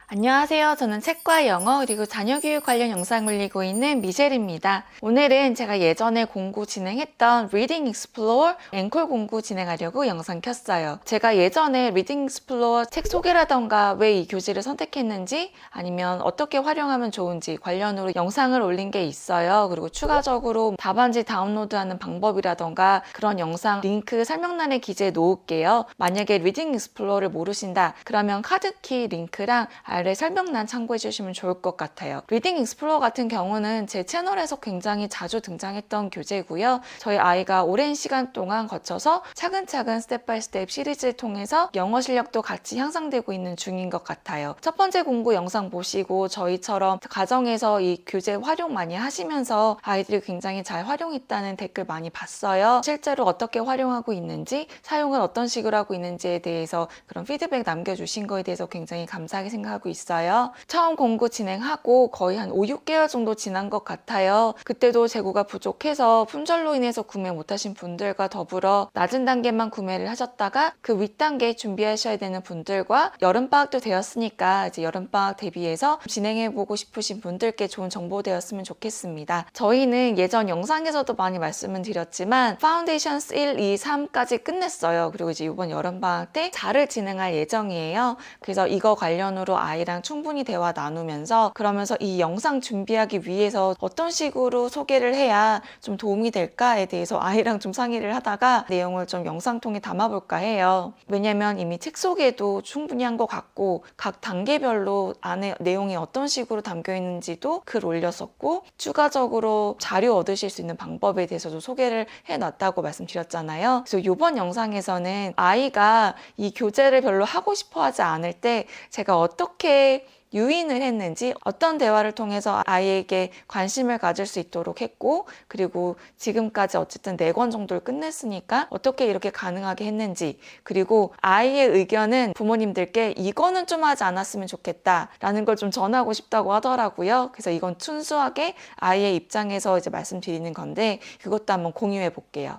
안녕하세요. 저는 책과 영어 그리고 자녀교육 관련 영상 올리고 있는 미셸입니다. 오늘은 제가 예전에 공부 진행했던 Reading Explorer 앵콜 공부 진행하려고 영상 켰어요. 제가 예전에 Reading Explorer 책 소개라던가 왜 이 교재를 선택했는지 아니면 어떻게 활용하면 좋은지 관련으로 영상을 올린 게 있어요. 그리고 추가적으로 답안지 다운로드하는 방법이라던가 그런 영상 링크 설명란에 기재해 놓을게요. 만약에 Reading Explorer를 모르신다 그러면 카드키 링크랑 아래 설명란 참고해 주시면 좋을 것 같아요. 리딩 익스플로러 같은 경우는 제 채널에서 굉장히 자주 등장했던 교재고요. 저희 아이가 오랜 시간 동안 거쳐서 차근차근 스텝 바이 스텝 시리즈를 통해서 영어 실력도 같이 향상되고 있는 중인 것 같아요. 첫 번째 공부 영상 보시고 저희처럼 가정에서 이 교재 활용 많이 하시면서 아이들이 굉장히 잘 활용했다는 댓글 많이 봤어요. 실제로 어떻게 활용하고 있는지, 사용을 어떤 식으로 하고 있는지에 대해서 그런 피드백 남겨주신 거에 대해서 굉장히 감사하게 생각하고 있어요. 처음 공부 진행하고 거의 한 5, 6개월 정도 지난 것 같아요. 그때도 재고가 부족해서 품절로 인해서 구매 못하신 분들과 더불어 낮은 단계만 구매를 하셨다가 그 윗단계 준비하셔야 되는 분들과 여름방학도 되었으니까 이제 여름방학 대비해서 진행해보고 싶으신 분들께 좋은 정보 되었으면 좋겠습니다. 저희는 예전 영상에서도 많이 말씀을 드렸지만 파운데이션스 1, 2, 3까지 끝냈어요. 그리고 이제 이번 여름방학 때 4를 진행할 예정이에요. 그래서 이거 관련으로 아이랑 충분히 대화 나누면서 그러면서 이 영상 준비하기 위해서 어떤 식으로 소개를 해야 좀 도움이 될까에 대해서 아이랑 좀 상의를 하다가 내용을 좀 영상 통해 담아볼까 해요. 왜냐면 이미 책 소개도 충분히 한 것 같고 각 단계별로 안에 내용이 어떤 식으로 담겨 있는지도 글 올렸었고 추가적으로 자료 얻으실 수 있는 방법에 대해서도 소개를 해놨다고 말씀드렸잖아요. 그래서 이번 영상에서는 아이가 이 교재를 별로 하고 싶어 하지 않을 때 제가 어떻게 유인을 했는지 어떤 대화를 통해서 아이에게 관심을 가질 수 있도록 했고 그리고 지금까지 어쨌든 4권 정도를 끝냈으니까 어떻게 이렇게 가능하게 했는지 그리고 아이의 의견은 부모님들께 이거는 좀 하지 않았으면 좋겠다 라는 걸 좀 전하고 싶다고 하더라고요. 그래서 이건 순수하게 아이의 입장에서 이제 말씀드리는 건데 그것도 한번 공유해 볼게요.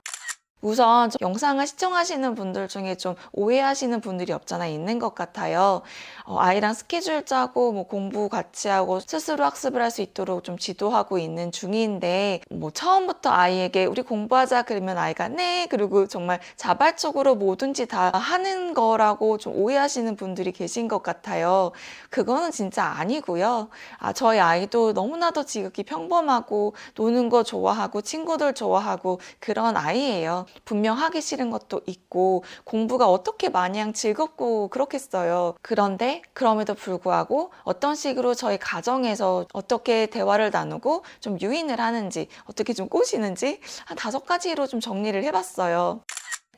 우선 영상을 시청하시는 분들 중에 좀 오해하시는 분들이 없잖아 있는 것 같아요. 아이랑 스케줄 짜고 뭐 공부 같이 하고 스스로 학습을 할 수 있도록 좀 지도하고 있는 중인데 뭐 처음부터 아이에게 우리 공부하자 그러면 아이가 네 그리고 정말 자발적으로 뭐든지 다 하는 거라고 좀 오해하시는 분들이 계신 것 같아요. 그거는 진짜 아니고요. 저희 아이도 너무나도 지극히 평범하고 노는 거 좋아하고 친구들 좋아하고 그런 아이예요. 분명 하기 싫은 것도 있고 공부가 어떻게 마냥 즐겁고 그렇겠어요. 그런데 그럼에도 불구하고 어떤 식으로 저희 가정에서 어떻게 대화를 나누고 좀 유인을 하는지 어떻게 좀 꼬시는지 한 5가지로 좀 정리를 해봤어요.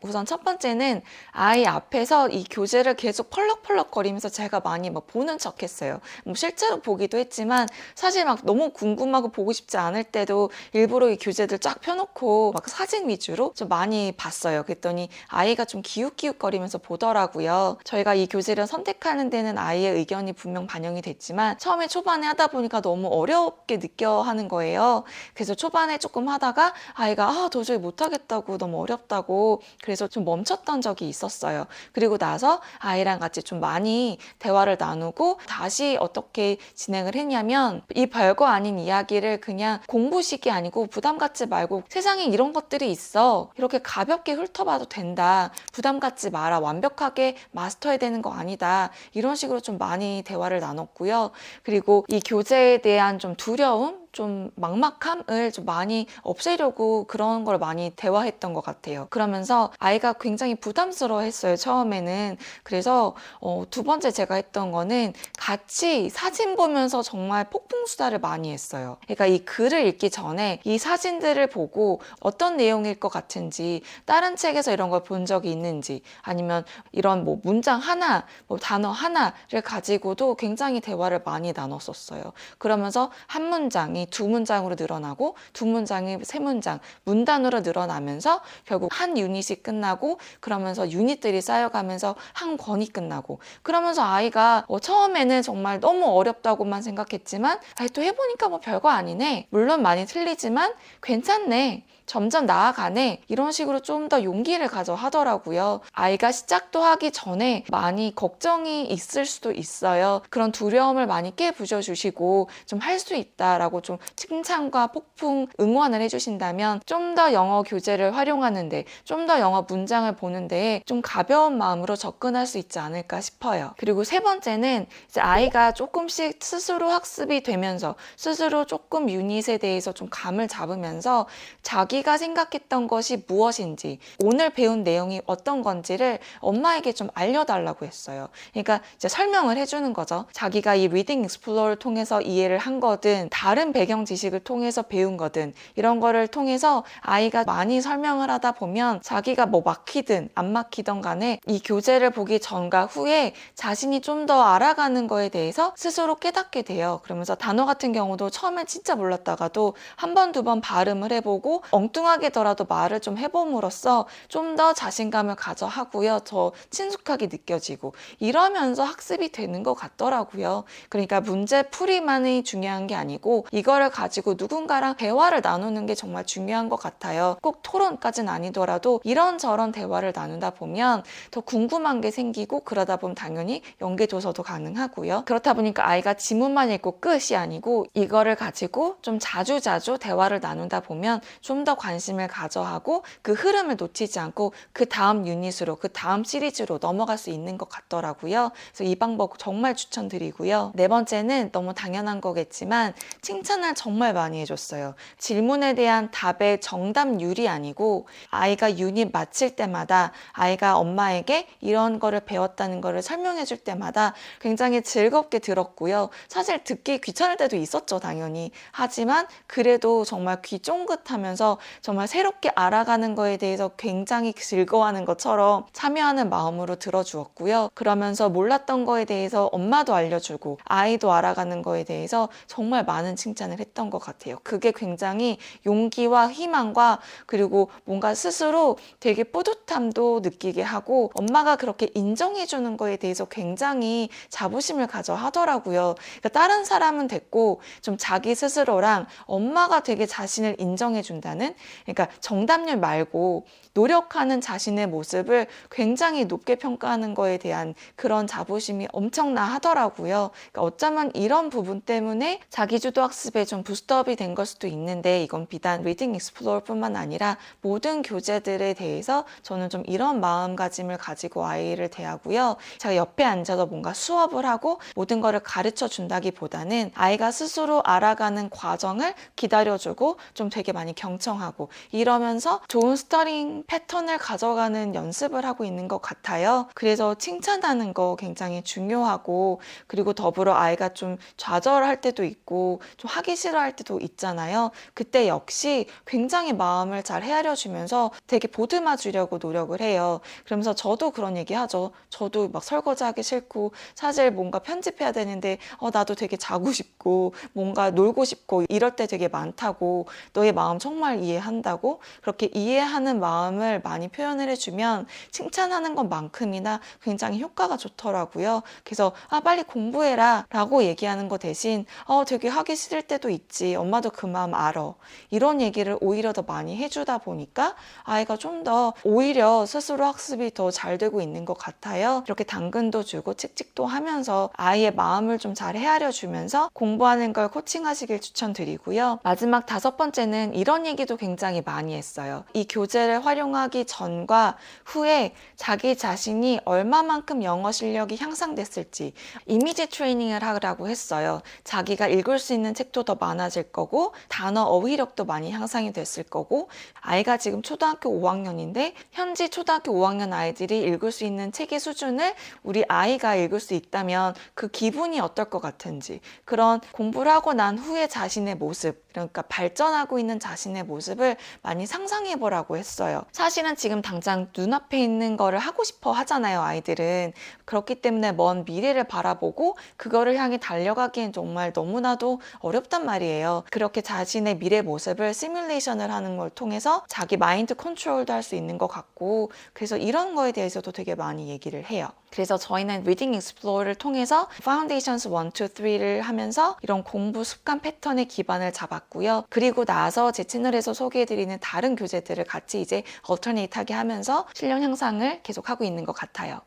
우선 첫 번째는 아이 앞에서 이 교재를 계속 펄럭펄럭거리면서 제가 많이 막 보는 척 했어요. 뭐 실제로 보기도 했지만 사실 막 너무 궁금하고 보고 싶지 않을 때도 일부러 이 교재들 쫙 펴놓고 막 사진 위주로 좀 많이 봤어요. 그랬더니 아이가 좀 기웃기웃거리면서 보더라고요. 저희가 이 교재를 선택하는 데는 아이의 의견이 분명 반영이 됐지만 처음에 초반에 하다 보니까 너무 어렵게 느껴 하는 거예요. 그래서 초반에 조금 하다가 아이가 도저히 못하겠다고 너무 어렵다고 그래서 좀 멈췄던 적이 있었어요. 그리고 나서 아이랑 같이 좀 많이 대화를 나누고 다시 어떻게 진행을 했냐면 이 별거 아닌 이야기를 그냥 공부식이 아니고 부담 갖지 말고 세상에 이런 것들이 있어. 이렇게 가볍게 훑어봐도 된다. 부담 갖지 마라. 완벽하게 마스터해야 되는 거 아니다. 이런 식으로 좀 많이 대화를 나눴고요. 그리고 이 교재에 대한 좀 두려움? 좀 막막함을 좀 많이 없애려고 그런 걸 많이 대화했던 것 같아요. 그러면서 아이가 굉장히 부담스러워 했어요, 처음에는. 그래서 2번째 제가 했던 거는 같이 사진 보면서 정말 폭풍수다를 많이 했어요. 그러니까 이 글을 읽기 전에 이 사진들을 보고 어떤 내용일 것 같은지 다른 책에서 이런 걸 본 적이 있는지 아니면 이런 뭐 문장 하나, 뭐 단어 하나를 가지고도 굉장히 대화를 많이 나눴었어요. 그러면서 한 문장이 2문장으로 늘어나고 2문장이 3문장, 문단으로 늘어나면서 결국 한 유닛이 끝나고 그러면서 유닛들이 쌓여가면서 한 권이 끝나고 그러면서 아이가 처음에는 정말 너무 어렵다고만 생각했지만 또 해보니까 뭐 별거 아니네. 물론 많이 틀리지만 괜찮네. 점점 나아가네 이런 식으로 좀 더 용기를 가져 하더라고요. 아이가 시작도 하기 전에 많이 걱정이 있을 수도 있어요. 그런 두려움을 많이 깨부셔주시고 좀 할 수 있다라고 좀 칭찬과 폭풍 응원을 해주신다면 좀 더 영어 교재를 활용하는데, 좀 더 영어 문장을 보는데 좀 가벼운 마음으로 접근할 수 있지 않을까 싶어요. 그리고 세 번째는 이제 아이가 조금씩 스스로 학습이 되면서 스스로 조금 유닛에 대해서 좀 감을 잡으면서 자기가 생각했던 것이 무엇인지, 오늘 배운 내용이 어떤 건지를 엄마에게 좀 알려달라고 했어요. 그러니까 이제 설명을 해주는 거죠. 자기가 이 리딩 익스플로어를 통해서 이해를 한 거든 다른 배경 지식을 통해서 배운 거든 이런 거를 통해서 아이가 많이 설명을 하다 보면 자기가 뭐 막히든 안 막히든 간에 이 교재를 보기 전과 후에 자신이 좀 더 알아가는 거에 대해서 스스로 깨닫게 돼요. 그러면서 단어 같은 경우도 처음에 진짜 몰랐다가도 한 번, 두 번 발음을 해보고 엉뚱하게더라도 말을 좀 해봄으로써 좀 더 자신감을 가져 하고요. 더 친숙하게 느껴지고 이러면서 학습이 되는 것 같더라고요. 그러니까 문제 풀이만이 중요한 게 아니고 이거를 가지고 누군가랑 대화를 나누는 게 정말 중요한 것 같아요. 꼭 토론까지는 아니더라도 이런저런 대화를 나누다 보면 더 궁금한 게 생기고 그러다 보면 당연히 연계조서도 가능하고요. 그렇다 보니까 아이가 지문만 읽고 끝이 아니고 이거를 가지고 좀 자주자주 대화를 나누다 보면 좀 더 관심을 가져하고 그 흐름을 놓치지 않고 그 다음 유닛으로, 그 다음 시리즈로 넘어갈 수 있는 것 같더라고요. 그래서 이 방법 정말 추천드리고요. 네 번째는 너무 당연한 거겠지만 칭찬을 정말 많이 해줬어요. 질문에 대한 답의 정답률이 아니고 아이가 유닛 마칠 때마다 아이가 엄마에게 이런 거를 배웠다는 거를 설명해 줄 때마다 굉장히 즐겁게 들었고요. 사실 듣기 귀찮을 때도 있었죠, 당연히. 하지만 그래도 정말 귀 쫑긋하면서 정말 새롭게 알아가는 거에 대해서 굉장히 즐거워하는 것처럼 참여하는 마음으로 들어주었고요. 그러면서 몰랐던 거에 대해서 엄마도 알려주고 아이도 알아가는 거에 대해서 정말 많은 칭찬을 했던 것 같아요. 그게 굉장히 용기와 희망과 그리고 뭔가 스스로 되게 뿌듯함도 느끼게 하고 엄마가 그렇게 인정해주는 거에 대해서 굉장히 자부심을 가져 하더라고요. 그러니까 다른 사람은 됐고 좀 자기 스스로랑 엄마가 되게 자신을 인정해준다는, 그러니까 정답률 말고 노력하는 자신의 모습을 굉장히 높게 평가하는 거에 대한 그런 자부심이 엄청나 하더라고요. 그러니까 어쩌면 이런 부분 때문에 자기주도 학습에 좀 부스트업이 된 걸 수도 있는데 이건 비단 리딩 익스플로어 뿐만 아니라 모든 교재들에 대해서 저는 좀 이런 마음가짐을 가지고 아이를 대하고요. 제가 옆에 앉아서 뭔가 수업을 하고 모든 거를 가르쳐 준다기보다는 아이가 스스로 알아가는 과정을 기다려주고 좀 되게 많이 경청하고 이러면서 좋은 스터링 패턴을 가져가는 연습을 하고 있는 것 같아요. 그래서 칭찬하는 거 굉장히 중요하고, 그리고 더불어 아이가 좀 좌절할 때도 있고 좀 하기 싫어할 때도 있잖아요. 그때 역시 굉장히 마음을 잘 헤아려 주면서 되게 보듬어 주려고 노력을 해요. 그러면서 저도 그런 얘기 하죠. 저도 막 설거지하기 싫고 사실 뭔가 편집해야 되는데 나도 되게 자고 싶고 뭔가 놀고 싶고 이럴 때 되게 많다고, 너의 마음 정말 이해한다고, 그렇게 이해하는 마음을 많이 표현을 해주면 칭찬하는 것만큼이나 굉장히 효과가 좋더라고요. 그래서 빨리 공부해라 라고 얘기하는 거 대신 되게 하기 싫을 때도 있지, 엄마도 그 마음 알아, 이런 얘기를 오히려 더 많이 해주다 보니까 아이가 좀 더 오히려 스스로 학습이 더 잘 되고 있는 것 같아요. 이렇게 당근도 주고 칙칙도 하면서 아이의 마음을 좀 잘 헤아려 주면서 공부하는 걸 코칭하시길 추천드리고요. 마지막 다섯 번째는 이런 얘기도 굉장히 많이 했어요. 이 교재를 활용하기 전과 후에 자기 자신이 얼마만큼 영어 실력이 향상됐을지 이미지 트레이닝을 하라고 했어요. 자기가 읽을 수 있는 책도 더 많아질 거고 단어 어휘력도 많이 향상이 됐을 거고, 아이가 지금 초등학교 5학년인데 현지 초등학교 5학년 아이들이 읽을 수 있는 책의 수준을 우리 아이가 읽을 수 있다면 그 기분이 어떨 것 같은지, 그런 공부를 하고 난 후에 자신의 모습, 그러니까 발전하고 있는 자신의 모습을 많이 상상해 보라고 했어요. 사실은 지금 당장 눈앞에 있는 거를 하고 싶어 하잖아요, 아이들은. 그렇기 때문에 먼 미래를 바라보고 그거를 향해 달려가기엔 정말 너무나도 어렵단 말이에요. 그렇게 자신의 미래 모습을 시뮬레이션을 하는 걸 통해서 자기 마인드 컨트롤도 할 수 있는 것 같고, 그래서 이런 거에 대해서도 되게 많이 얘기를 해요. 그래서 저희는 리딩 익스플로어를 통해서 파운데이션스 1, 2, 3를 하면서 이런 공부 습관 패턴의 기반을 잡았고, 봤고요. 그리고 나서 제 채널에서 소개해드리는 다른 교재들을 같이 이제 얼터네이트하게 하면서 실력 향상을 계속하고 있는 것 같아요.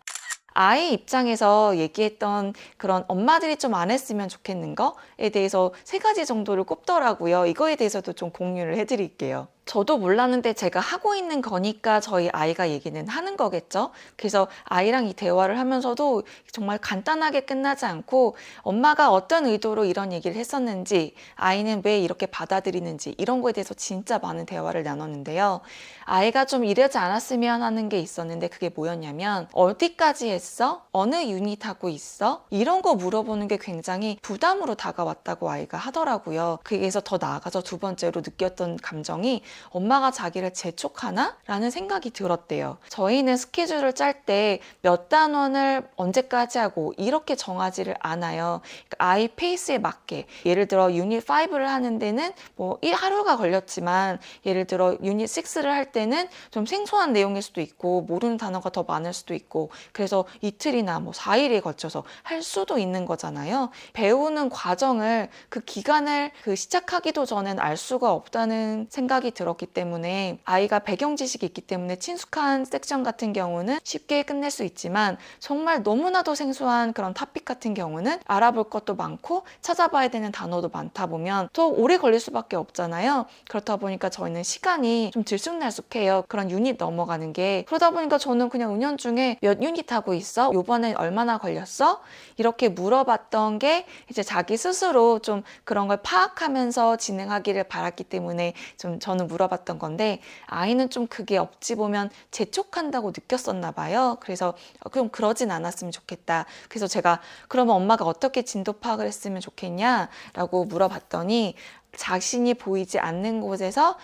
아이 입장에서 얘기했던 그런 엄마들이 좀 안 했으면 좋겠는 거에 대해서 3가지 정도를 꼽더라고요. 이거에 대해서도 좀 공유를 해드릴게요. 저도 몰랐는데 제가 하고 있는 거니까 저희 아이가 얘기는 하는 거겠죠. 그래서 아이랑 이 대화를 하면서도 정말 간단하게 끝나지 않고 엄마가 어떤 의도로 이런 얘기를 했었는지, 아이는 왜 이렇게 받아들이는지, 이런 거에 대해서 진짜 많은 대화를 나눴는데요. 아이가 좀 이러지 않았으면 하는 게 있었는데, 그게 뭐였냐면 어디까지 했어? 어느 유닛 하고 있어? 이런 거 물어보는 게 굉장히 부담으로 다가왔다고 아이가 하더라고요. 그래서 더 나아가서 2번째로 느꼈던 감정이 엄마가 자기를 재촉하나? 라는 생각이 들었대요. 저희는 스케줄을 짤 때 몇 단원을 언제까지 하고 이렇게 정하지를 않아요. 그러니까 아이 페이스에 맞게, 예를 들어 유닛 5를 하는 데는 뭐 하루가 걸렸지만, 예를 들어 유닛 6를 할 때는 좀 생소한 내용일 수도 있고 모르는 단어가 더 많을 수도 있고, 그래서 이틀이나 뭐 4일에 걸쳐서 할 수도 있는 거잖아요. 배우는 과정을, 그 기간을 시작하기도 전엔 알 수가 없다는 생각이 들었기 때문에, 아이가 배경 지식이 있기 때문에 친숙한 섹션 같은 경우는 쉽게 끝낼 수 있지만, 정말 너무나도 생소한 그런 토픽 같은 경우는 알아볼 것도 많고 찾아봐야 되는 단어도 많다 보면 더 오래 걸릴 수밖에 없잖아요. 그렇다 보니까 저희는 시간이 좀 들쑥날쑥해요. 그런 유닛 넘어가는 게. 그러다 보니까 저는 그냥 은연중에 몇 유닛 하고 있어? 요번에 얼마나 걸렸어? 이렇게 물어봤던 게 이제 자기 스스로 좀 그런 걸 파악하면서 진행하기를 바랐기 때문에 좀 저는 물어봤던 건데, 아이는 좀 그게 어찌 보면 재촉한다고 느꼈었나 봐요. 그래서 그럼 그러진 않았으면 좋겠다. 그래서 제가 그러면 엄마가 어떻게 진도 파악을 했으면 좋겠냐? 라고 물어봤더니, 자신이 보이지 않는 곳에서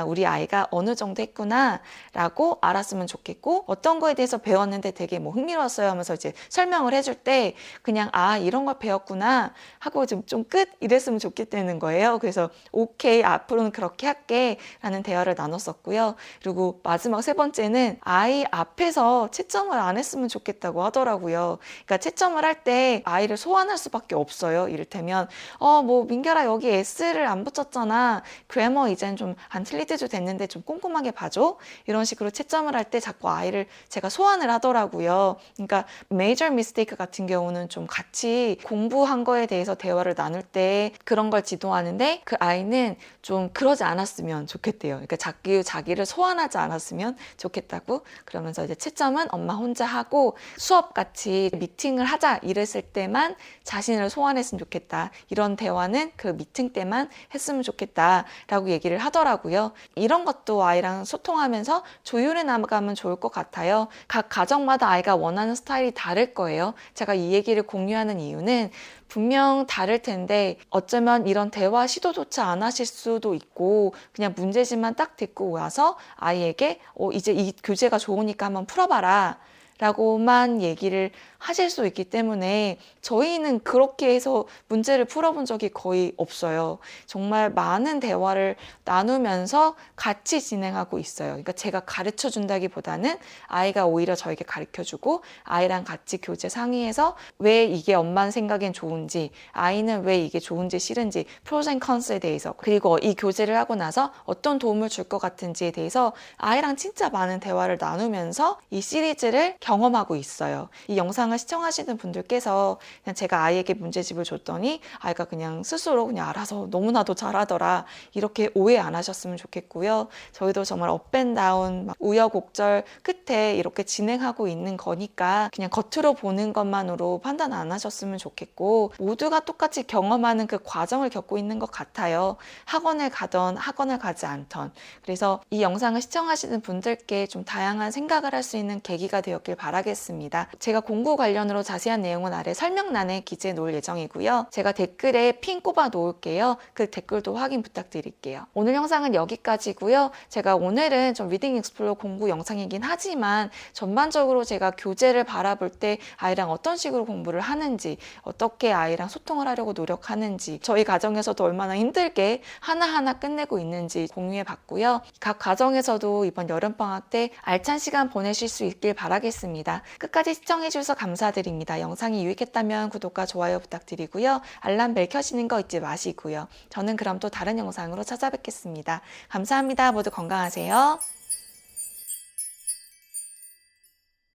우리 아이가 어느 정도 했구나 라고 알았으면 좋겠고, 어떤 거에 대해서 배웠는데 되게 뭐 흥미로웠어요 하면서 이제 설명을 해줄 때 그냥 이런 걸 배웠구나 하고 좀 끝 이랬으면 좋겠다는 거예요. 그래서 오케이, 앞으로는 그렇게 할게 라는 대화를 나눴었고요. 그리고 마지막 3번째는 아이 앞에서 채점을 안 했으면 좋겠다고 하더라고요. 그러니까 채점을 할 때 아이를 소환할 수밖에 없어요. 이를테면 뭐 민결아, 여기 S를 안 붙였잖아. 그래머 이젠 좀 안 틀릴 때도 됐는데 좀 꼼꼼하게 봐줘. 이런 식으로 채점을 할 때 자꾸 아이를 제가 소환을 하더라고요. 그러니까 메이저 미스테이크 같은 경우는 좀 같이 공부한 거에 대해서 대화를 나눌 때 그런 걸 지도하는데, 그 아이는 좀 그러지 않았으면 좋겠대요. 그러니까 자기를 소환하지 않았으면 좋겠다고. 그러면서 이제 채점은 엄마 혼자 하고 수업 같이 미팅을 하자 이랬을 때만 자신을 소환했으면 좋겠다. 이런 대화는 그 미팅 때만 했으면 좋겠다라고 얘기를 하더라고요. 이런 것도 아이랑 소통하면서 조율해 나가면 좋을 것 같아요. 각 가정마다 아이가 원하는 스타일이 다를 거예요. 제가 이 얘기를 공유하는 이유는 분명 다를 텐데, 어쩌면 이런 대화 시도조차 안 하실 수도 있고 그냥 문제집만 딱 듣고 와서 아이에게 이제 이 교재가 좋으니까 한번 풀어봐라 라고만 얘기를 하실 수 있기 때문에, 저희는 그렇게 해서 문제를 풀어본 적이 거의 없어요. 정말 많은 대화를 나누면서 같이 진행하고 있어요. 그러니까 제가 가르쳐 준다기보다는 아이가 오히려 저에게 가르쳐주고, 아이랑 같이 교재 상의해서 왜 이게 엄마 생각엔 좋은지, 아이는 왜 이게 좋은지 싫은지, 프로스 앤 컨스에 대해서, 그리고 이 교재를 하고 나서 어떤 도움을 줄 것 같은지에 대해서 아이랑 진짜 많은 대화를 나누면서 이 시리즈를 경험하고 있어요. 이 영상을 시청하시는 분들께서 그냥 제가 아이에게 문제집을 줬더니 아이가 그냥 스스로 그냥 알아서 너무나도 잘하더라, 이렇게 오해 안 하셨으면 좋겠고요. 저희도 정말 업앤다운 우여곡절 끝에 이렇게 진행하고 있는 거니까 그냥 겉으로 보는 것만으로 판단 안 하셨으면 좋겠고, 모두가 똑같이 경험하는 그 과정을 겪고 있는 것 같아요. 학원을 가던 학원을 가지 않던. 그래서 이 영상을 시청하시는 분들께 좀 다양한 생각을 할 수 있는 계기가 되었길 바라겠습니다. 제가 공부 관련으로 자세한 내용은 아래 설명란에 기재해 놓을 예정이고요. 제가 댓글에 핀 꼽아 놓을게요. 그 댓글도 확인 부탁드릴게요. 오늘 영상은 여기까지고요. 제가 오늘은 좀 리딩 익스플로어 공부 영상이긴 하지만, 전반적으로 제가 교재를 바라볼 때 아이랑 어떤 식으로 공부를 하는지, 어떻게 아이랑 소통을 하려고 노력하는지, 저희 가정에서도 얼마나 힘들게 하나하나 끝내고 있는지 공유해 봤고요. 각 가정에서도 이번 여름방학 때 알찬 시간 보내실 수 있길 바라겠습니다. 하겠습니다. 끝까지 시청해주셔서 감사드립니다. 영상이 유익했다면 구독과 좋아요 부탁드리고요. 알람벨 켜시는 거 잊지 마시고요. 저는 그럼 또 다른 영상으로 찾아뵙겠습니다. 감사합니다. 모두 건강하세요.